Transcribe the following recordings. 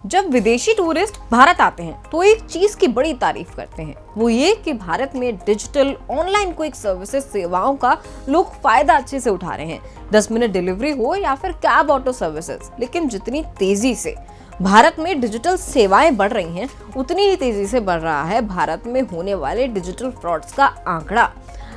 जब विदेशी टूरिस्ट भारत आते हैं तो एक चीज की बड़ी तारीफ करते हैं, वो ये कि भारत में डिजिटल ऑनलाइन क्विक सर्विसेज सेवाओं का लोग फायदा अच्छे से उठा रहे हैं। 10 मिनट डिलीवरी हो या फिर कैब ऑटो सर्विसेज, लेकिन जितनी तेजी से भारत में डिजिटल सेवाएं बढ़ रही हैं, उतनी ही तेजी से बढ़ रहा है भारत में होने वाले डिजिटल फ्रॉड्स का आंकड़ा।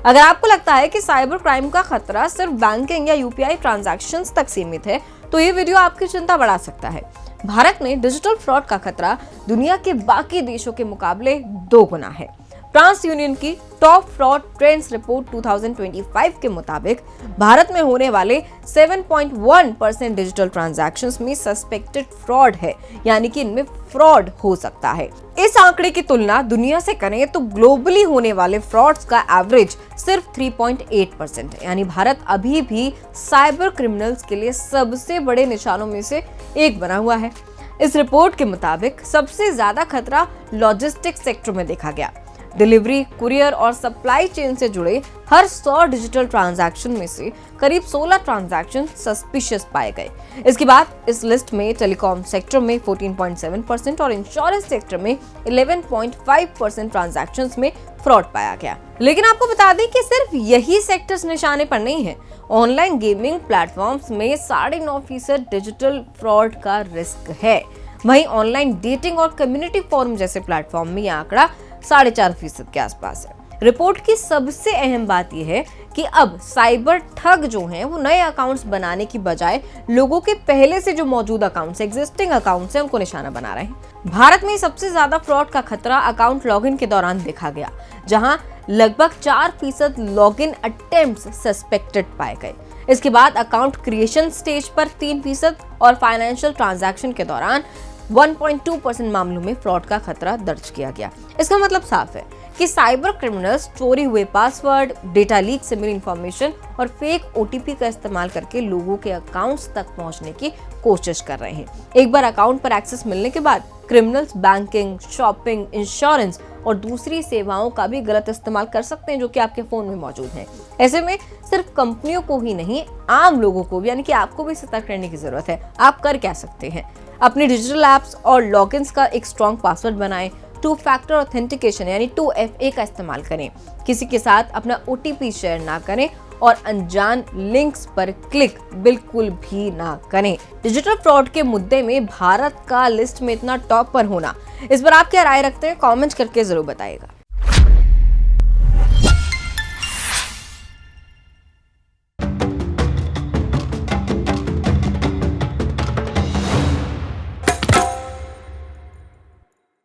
अगर आपको लगता है कि साइबर क्राइम का खतरा सिर्फ बैंकिंग या यूपीआई ट्रांजैक्शंस तक सीमित है, तो ये वीडियो आपकी चिंता बढ़ा सकता है। भारत में डिजिटल फ्रॉड का खतरा दुनिया के बाकी देशों के मुकाबले 2 गुना है। ट्रांस यूनियन की टॉप फ्रॉड ट्रेंड्स रिपोर्ट 2025 के मुताबिक भारत में होने वाले 7.1% डिजिटल ट्रांजैक्शंस में सस्पेक्टेड फ्रॉड है, यानी कि इनमें फ्रॉड हो सकता है। इस आंकड़े की तुलना दुनिया से करें तो ग्लोबली होने वाले फ्रॉड्स का एवरेज सिर्फ 3.8% है, यानी भारत अभी भी साइबर क्रिमिनल्स के लिए सबसे बड़े निशानों में से एक बना हुआ है। इस रिपोर्ट के मुताबिक सबसे ज्यादा खतरा लॉजिस्टिक्स सेक्टर में देखा गया। डिलीवरी, कुरियर और सप्लाई चेन से जुड़े हर 100 डिजिटल ट्रांजैक्शन में से करीब 16 ट्रांजैक्शन सस्पिशियस पाए गए। इसके बाद इस लिस्ट में टेलीकॉम सेक्टर में 14.7% और इंश्योरेंस सेक्टर में 11.5% ट्रांजैक्शंस में फ्रॉड पाया गया। लेकिन आपको बता दें कि सिर्फ यही सेक्टर्स निशाने पर नहीं है। ऑनलाइन गेमिंग प्लेटफॉर्म्स में 9.5% डिजिटल फ्रॉड का रिस्क है। वहीं ऑनलाइन डेटिंग और कम्युनिटी फोरम जैसे प्लेटफॉर्म में यह आंकड़ा 4.5% के आसपास है। रिपोर्ट की सबसे अहम बात यह है कि अब साइबर ठग जो हैं वो नए अकाउंट्स बनाने की बजाय लोगों के पहले से जो मौजूद अकाउंट्स, एग्जिस्टिंग अकाउंट्स हैं, उनको निशाना बना रहे हैं। भारत में सबसे ज्यादा फ्रॉड का खतरा अकाउंट लॉगिन के दौरान देखा गया, जहां लगभग 4% लॉगिन अटेम्प्ट्स सस्पेक्टेड पाए गए। इसके बाद अकाउंट क्रिएशन स्टेज पर 3% और फाइनेंशियल ट्रांजैक्शन के दौरान 1.2% मामलों में फ्रॉड का खतरा दर्ज किया गया। इसका मतलब साफ है कि साइबर क्रिमिनल्स चोरी हुए पासवर्ड, डेटा लीक से मिली इंफॉर्मेशन और फेक ओटीपी का इस्तेमाल करके लोगों के अकाउंट्स तक पहुंचने की कोशिश कर रहे हैं। एक बार अकाउंट पर एक्सेस मिलने के बाद क्रिमिनल्स बैंकिंग, शॉपिंग, इंश्योरेंस और दूसरी सेवाओं का भी गलत इस्तेमाल कर सकते हैं, जो कि आपके फोन में मौजूद हैं। ऐसे में सिर्फ कंपनियों को ही नहीं, आम लोगों को भी, यानी कि आपको भी सतर्क रहने की जरूरत है। आप कर क्या सकते हैं? अपने डिजिटल एप्स और लॉगिन्स का एक स्ट्रॉन्ग पासवर्ड बनाएं। 2 फैक्टर ऑथेंटिकेशन यानी 2FA का इस्तेमाल करें। किसी के साथ अपना OTP शेयर ना करें और अनजान लिंक्स पर क्लिक बिल्कुल भी ना करें। डिजिटल फ्रॉड के मुद्दे में भारत का लिस्ट में इतना टॉप पर होना, इस पर आप क्या राय रखते हैं? कमेंट करके जरूर बताइएगा।